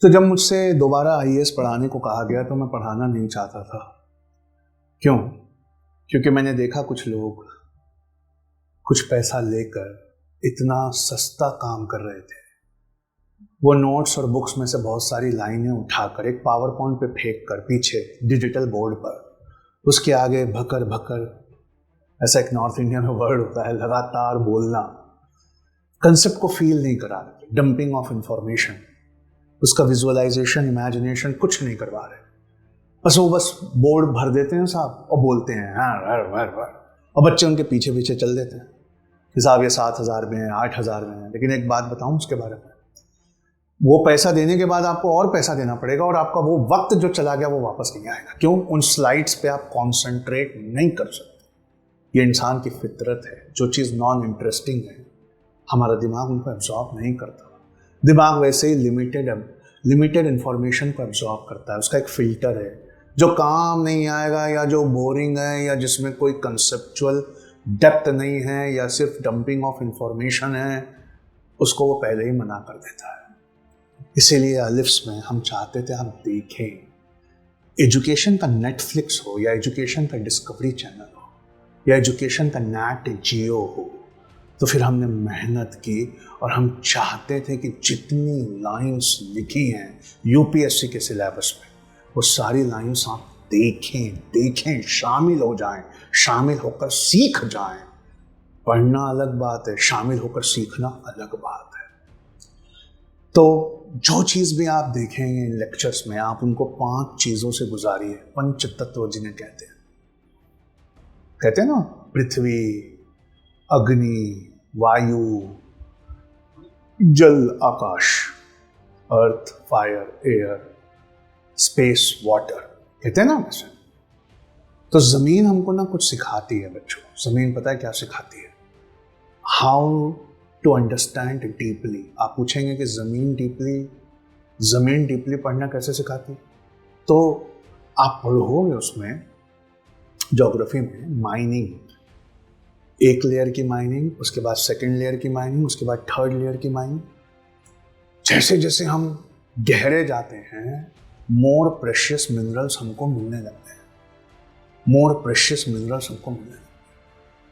तो जब मुझसे दोबारा आईएएस पढ़ाने को कहा गया तो मैं पढ़ाना नहीं चाहता था। क्यों? क्योंकि मैंने देखा कुछ लोग कुछ पैसा लेकर इतना सस्ता काम कर रहे थे। वो नोट्स और बुक्स में से बहुत सारी लाइनें उठाकर एक पावर पॉइंट पे फेंक कर पीछे डिजिटल बोर्ड पर उसके आगे भकर भकर, ऐसा एक नॉर्थ इंडिया में वर्ड होता है, लगातार बोलना, कंसेप्ट को फील नहीं करा रहे, डंपिंग ऑफ इंफॉर्मेशन, उसका विजुअलाइजेशन, इमेजिनेशन कुछ नहीं करवा रहे। बस बोर्ड भर देते हैं साहब और बोलते हैं हाँ, और बच्चे उनके पीछे पीछे चल देते हैं कि साहब ये 7,000 में है, 8,000 में है। लेकिन एक बात बताऊं उसके बारे में, वो पैसा देने के बाद आपको और पैसा देना पड़ेगा और आपका वो वक्त जो चला गया वो वापस नहीं आएगा। क्यों? उन स्लाइड्स पे आप कॉन्सेंट्रेट नहीं कर सकते। ये इंसान की फितरत है। जो चीज़ नॉन इंटरेस्टिंग है हमारा दिमाग उनको एब्जॉर्ब नहीं करता। दिमाग वैसे ही लिमिटेड इंफॉर्मेशन को एब्जॉर्ब करता है। उसका एक फिल्टर है। जो काम नहीं आएगा या जो बोरिंग है या जिसमें कोई कंसेप्चुअल डेप्थ नहीं है या सिर्फ डंपिंग ऑफ इंफॉर्मेशन है, उसको वो पहले ही मना कर देता है। इसीलिए अलिफ्स में हम चाहते थे आप देखें एजुकेशन का नेटफ्लिक्स हो या एजुकेशन का डिस्कवरी चैनल हो या एजुकेशन का नेट जियो हो। तो फिर हमने मेहनत की और हम चाहते थे कि जितनी लाइंस लिखी हैं यूपीएससी के सिलेबस में वो सारी लाइंस आप देखें, शामिल हो जाएं, शामिल होकर सीख जाएं। पढ़ना अलग बात है, शामिल होकर सीखना अलग बात है। तो जो चीज़ भी आप देखेंगे इन लेक्चर्स में, आप उनको 5 चीज़ों से गुजारिए। पंच तत्व जिन्हें कहते हैं ना, पृथ्वी, अग्नि, वायु, जल, आकाश, अर्थ, फायर, एयर, स्पेस, वाटर, कहते हैं ना वैसे। तो जमीन हमको ना कुछ सिखाती है बच्चों। जमीन पता है क्या सिखाती है? How to understand deeply. आप पूछेंगे कि जमीन डीपली पढ़ना कैसे सिखाती है? तो आप पढ़ोगे उसमें ज्योग्राफी में माइनिंग, एक लेयर की माइनिंग, उसके बाद सेकंड लेयर की माइनिंग, उसके बाद थर्ड लेयर की माइनिंग। जैसे जैसे हम गहरे जाते हैं मोर प्रेशियस मिनरल्स हमको मिलने लगते हैं।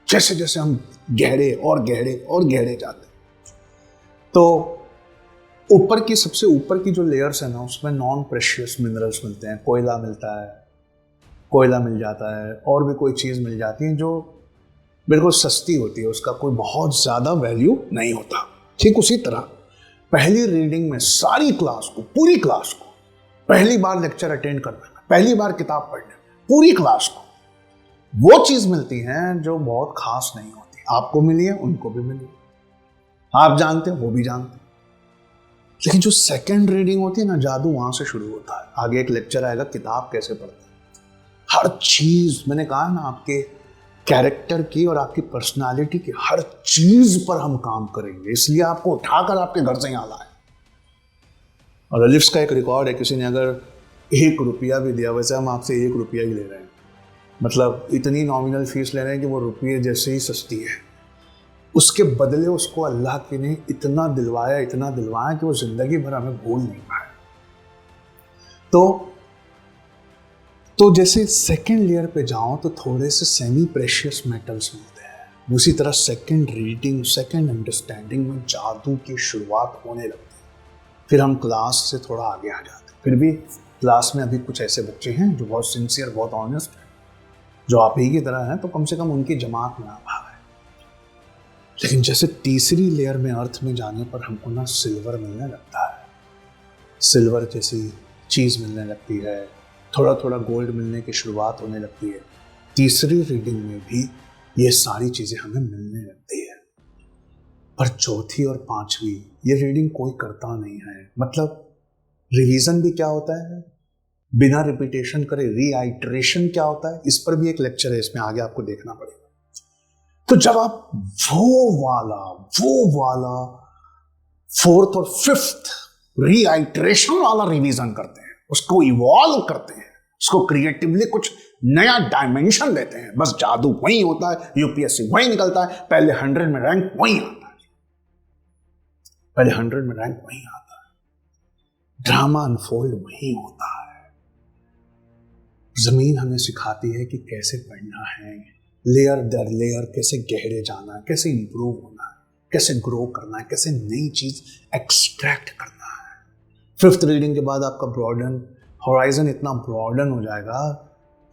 जैसे जैसे हम गहरे और गहरे जाते हैं तो ऊपर की, सबसे ऊपर की जो लेयर्स है ना, उसमें नॉन प्रेशियस मिनरल्स मिलते हैं। कोयला मिलता है, कोयला मिल जाता है, और भी कोई चीज़ मिल जाती है जो बिल्कुल सस्ती होती है, उसका कोई बहुत ज़्यादा वैल्यू नहीं होता। ठीक उसी तरह पहली रीडिंग में सारी क्लास को, पूरी क्लास को, पहली बार लेक्चर अटेंड करने में, पहली बार किताब पढ़ने में, पूरी क्लास को वो चीज़ मिलती है जो बहुत खास नहीं होती। आपको मिली है, उनको भी मिली, आप जानते हैं, वो भी जानते हैं। लेकिन जो सेकंड रीडिंग होती है ना, जादू वहां से शुरू होता है। आगे एक लेक्चर आएगा किताब कैसे पढ़ते हैं। हर चीज, मैंने कहा ना, आपके कैरेक्टर की और आपकी पर्सनालिटी की हर चीज पर हम काम करेंगे। इसलिए आपको उठाकर आपके घर से यहाँ लाए। और अलिफ्स का एक रिकॉर्ड है, किसी ने अगर 1 रुपया भी दिया, वैसे हम आपसे 1 रुपया ही ले रहे हैं, मतलब इतनी नॉमिनल फीस ले रहे हैं कि वो रुपये जैसे ही सस्ती है। उसके बदले उसको अल्लाह के ने इतना दिलवाया कि वो जिंदगी भर हमें भूल नहीं पाए। तो जैसे सेकंड लेयर पे जाओ तो थोड़े से सेमी प्रेशियस मेटल्स मिलते हैं। उसी तरह सेकंड रीडिंग, सेकंड अंडरस्टैंडिंग में जादू की शुरुआत होने लगती है। फिर हम क्लास से थोड़ा आगे आ जाते हैं। फिर भी क्लास में अभी कुछ ऐसे बच्चे हैं जो बहुत सिंसियर, बहुत ऑनेस्ट हैं, जो आप ही की तरह हैं, तो कम से कम उनकी जमात में आप आ गए। लेकिन जैसे तीसरी लेयर में, अर्थ में जाने पर हमको ना सिल्वर मिलने लगता है, सिल्वर जैसी चीज़ मिलने लगती है, थोड़ा थोड़ा गोल्ड मिलने की शुरुआत होने लगती है। तीसरी रीडिंग में भी ये सारी चीज़ें हमें मिलने लगती है। पर चौथी और पांचवी ये रीडिंग कोई करता नहीं है। मतलब रिवीजन भी क्या होता है, बिना रिपीटेशन करे रीआइट्रेशन क्या होता है, इस पर भी एक लेक्चर है, इसमें आगे आपको देखना पड़ेगा। तो जब आप वो वाला 4th और 5th रीआइट्रेशन वाला रिवीजन करते हैं, उसको इवॉल्व करते हैं, उसको क्रिएटिवली कुछ नया डायमेंशन देते हैं, बस जादू वही होता है, यूपीएससी वही निकलता है, पहले 100 में रैंक वही आता है, ड्रामा अनफोल्ड वहीं होता है। जमीन हमें सिखाती है कि कैसे पढ़ना है, लेयर दर लेयर कैसे गहरे जाना है, कैसे इंप्रूव होना है, कैसे ग्रो करना है, कैसे नई चीज एक्सट्रैक्ट करना है। फिफ्थ रीडिंग के बाद आपका ब्रॉडन हॉराइजन इतना ब्रॉडन हो जाएगा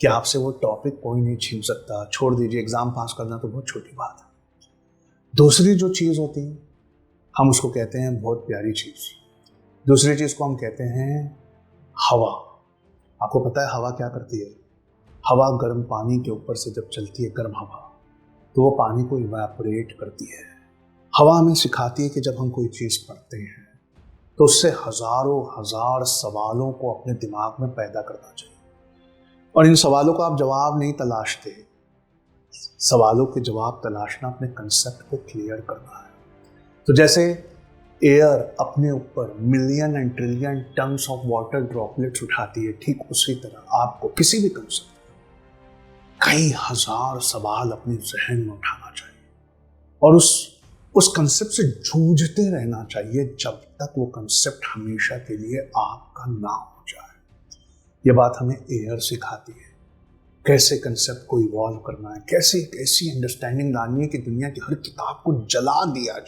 कि आपसे वो टॉपिक कोई नहीं छीन सकता। छोड़ दीजिए, एग्जाम पास करना तो बहुत छोटी बात है। दूसरी जो चीज होती है हम उसको कहते हैं बहुत प्यारी चीज। दूसरी चीज को हम कहते हैं हवा। आपको पता है हवा क्या करती है? हवा गर्म पानी के ऊपर से जब चलती है, गर्म हवा, तो वो पानी को इवेपोरेट करती है। हवा हमें सिखाती है कि जब हम कोई चीज पढ़ते हैं तो उससे हजारों हजार सवालों को अपने दिमाग में पैदा करना चाहिए, और इन सवालों का आप जवाब नहीं तलाशते। सवालों के जवाब तलाशना अपने कंसेप्ट को क्लियर करना है। तो जैसे एयर अपने ऊपर million and trillion tons of water droplets उठाती है, ठीक उसी तरह आपको किसी भी कंसेप्ट कई हजार सवाल अपने जहन में उठाना चाहिए और उस कंसेप्ट से जूझते रहना चाहिए जब तक वो कंसेप्ट हमेशा के लिए आपका ना हो जाए। ये बात हमें एयर सिखाती है, कैसे कंसेप्ट को इवॉल्व करना है, कैसे एक ऐसी अंडरस्टैंडिंग लानी है कि दुनिया की हर किताब को जला दिया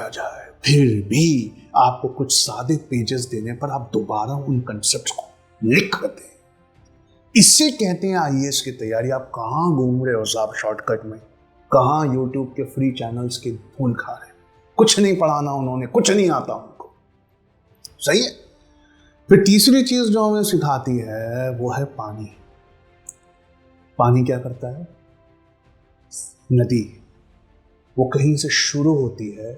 जाए, फिर भी आपको कुछ सादे पेजेस देने पर आप दोबारा उन कंसेप्ट को लिख दें। इससे कहते हैं आईएएस की तैयारी। आप कहां घूम रहे हो साहब शॉर्टकट में, कहां यूट्यूब के फ्री चैनल्स के फूल खा रहे हैं। कुछ नहीं पढ़ाना उन्होंने, कुछ नहीं आता उनको, सही है। फिर तीसरी चीज जो हमें सिखाती है वो है पानी। पानी क्या करता है? नदी वो कहीं से शुरू होती है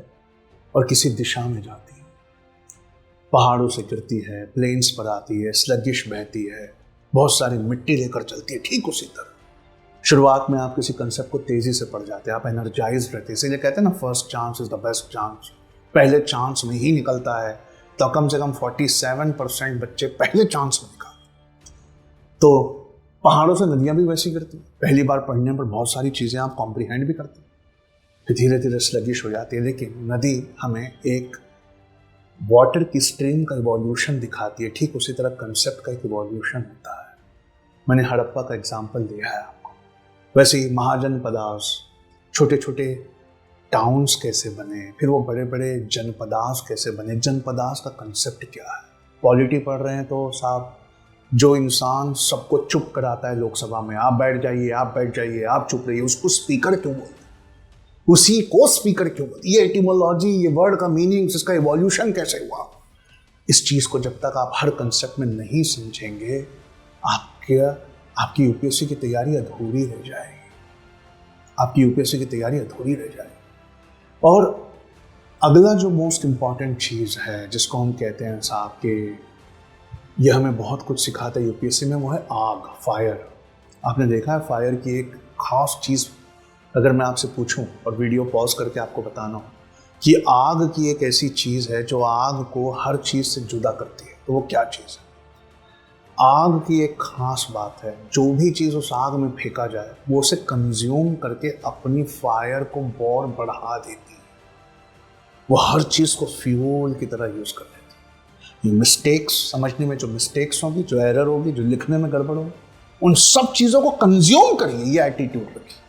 और किसी दिशा में जाती है, पहाड़ों से गिरती है, प्लेन्स पर आती है, स्लगिश बहती है, बहुत सारी मिट्टी लेकर चलती है। ठीक उसी तरह शुरुआत में आप किसी कंसेप्ट को तेजी से पढ़ जाते हैं, आप एनर्जाइज रहते हैं। इसीलिए कहते हैं ना, first chance is the best chance. पहले चांस में ही निकलता है, तो कम से कम 47% बच्चे पहले चांस में निकालते। तो पहाड़ों से नदियां भी वैसी गिरती हैं। पहली बार पढ़ने पर बहुत सारी चीजें आप कॉम्प्रीहेंड भी करते हैं, फिर धीरे धीरे स्लगिश हो जाती है। लेकिन नदी हमें एक वाटर की स्ट्रीम का इवोल्यूशन दिखाती है, ठीक उसी तरह कंसेप्ट का एक इवोल्यूशन होता है। मैंने हड़प्पा का एग्जाम्पल दिया है आपको, वैसे ही महाजनपदास, छोटे छोटे टाउन्स कैसे बने, फिर वो बड़े बड़े जनपदास कैसे बने। जनपदास का कंसेप्ट क्या है? पॉलिटी पढ़ रहे हैं तो साहब, जो इंसान सबको चुप कराता है लोकसभा में, आप बैठ जाइए, आप बैठ जाइए, आप चुप रहिए, उसको स्पीकर क्यों बोलते? उसी को स्पीकर क्यों बोलते? ये एटिमोलॉजी, ये वर्ड का मीनिंग, इसका इवोल्यूशन कैसे हुआ, इस चीज को जब तक आप हर कंसेप्ट में नहीं समझेंगे, आपकी यूपीएससी की तैयारी अधूरी रह जाएगी। आपकी यूपीएससी की तैयारी अधूरी रह जाएगी। और अगला जो मोस्ट इंपॉर्टेंट चीज है जिसको हम कहते हैं साहब कि यह हमें बहुत कुछ सिखाता है यूपीएससी में, वो है आग, फायर। आपने देखा है फायर की एक खास चीज, अगर मैं आपसे पूछूं और वीडियो पॉज करके आपको बताना हो कि आग की एक ऐसी चीज है जो आग को हर चीज से जुदा करती है, तो वो क्या चीज है? आग की एक खास बात है, जो भी चीज उस आग में फेंका जाए वो उसे कंज्यूम करके अपनी फायर को और बढ़ा देती है। वो हर चीज को फ्यूल की तरह यूज कर लेती है। ये मिस्टेक्स समझने में, जो मिस्टेक्स होगी, जो एरर होगी, जो लिखने में गड़बड़ होगी, उन सब चीजों को कंज्यूम करिए, ये एटीट्यूड रखिए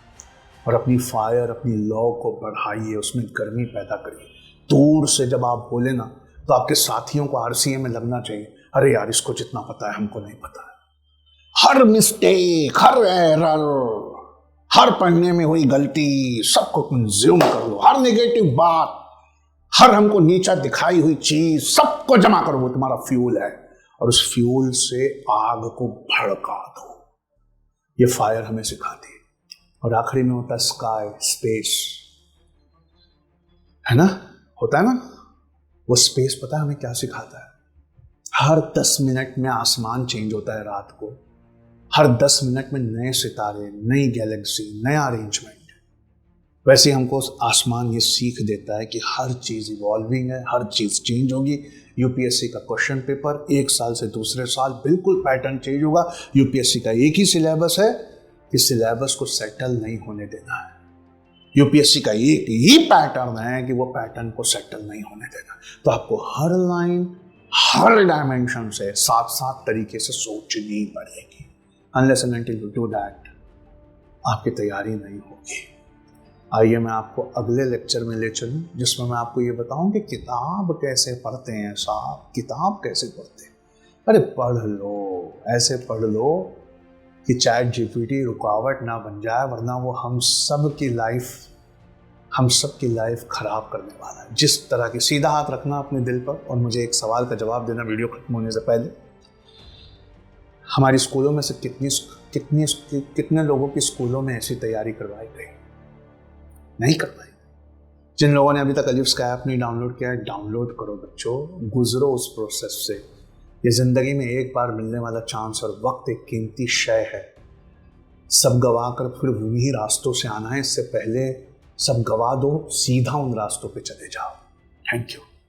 और अपनी फायर, अपनी लौ को बढ़ाइए, उसमें गर्मी पैदा करिए। दूर से जब आप बोले ना, तो आपके साथियों को आरसीए में लगना चाहिए, अरे यार इसको जितना पता है हमको नहीं पता है। हर मिस्टेक, हर एरर, हर पढ़ने में हुई गलती, सबको कंज्यूम कर लो। हर नेगेटिव बात, हर हमको नीचा दिखाई हुई चीज, सबको जमा करो, वो तुम्हारा फ्यूल है और उस फ्यूल से आग को भड़का दो। ये फायर हमें सिखाती है। और आखिरी में होता है स्काई, स्पेस, है ना, होता है ना। वो स्पेस पता है हमें क्या सिखाता है? हर 10 मिनट में आसमान चेंज होता है रात को, हर 10 मिनट में नए सितारे, नई गैलेक्सी, नया अरेंजमेंट। वैसे हमको आसमान ये सीख देता है कि हर चीज इवॉल्विंग है, हर चीज चेंज होगी। यूपीएससी का क्वेश्चन पेपर एक साल से दूसरे साल बिल्कुल पैटर्न चेंज होगा। यूपीएससी का एक ही सिलेबस है, इस सिलेबस को सेटल नहीं होने देना है। यूपीएससी का एक ही पैटर्न है कि वो पैटर्न को सेटल नहीं होने देना। तो आपको हर लाइन, हर डायमेंशन से साथ साथ तरीके से सोचनी पड़ेगी। Unless and until you do that, आपकी तैयारी नहीं होगी। आइए मैं आपको अगले लेक्चर में ले चलूं, जिसमें मैं आपको ये बताऊं कि किताब कैसे पढ़ते हैं साहब, किताब कैसे पढ़ते हैं। अरे पढ़ लो, ऐसे पढ़ लो कि चैट जीपीटी रुकावट ना बन जाए, वरना वो हम सब की लाइफ खराब करने वाला है। जिस तरह की, सीधा हाथ रखना अपने दिल पर और मुझे एक सवाल का जवाब देना वीडियो खत्म होने से पहले। हमारी स्कूलों में से कितने लोगों की स्कूलों में ऐसी तैयारी करवाई गई? नहीं करवाई। जिन लोगों ने अभी तक अलिफ्स का ऐप नहीं डाउनलोड किया है, डाउनलोड करो बच्चों, गुजरो उस प्रोसेस से। ये जिंदगी में एक बार मिलने वाला चांस और वक्त एक कीमती शय है। सब गवा कर फिर उन्हीं रास्तों से आना है, इससे पहले सब गवा दो, सीधा उन रास्तों पे चले जाओ। Thank you.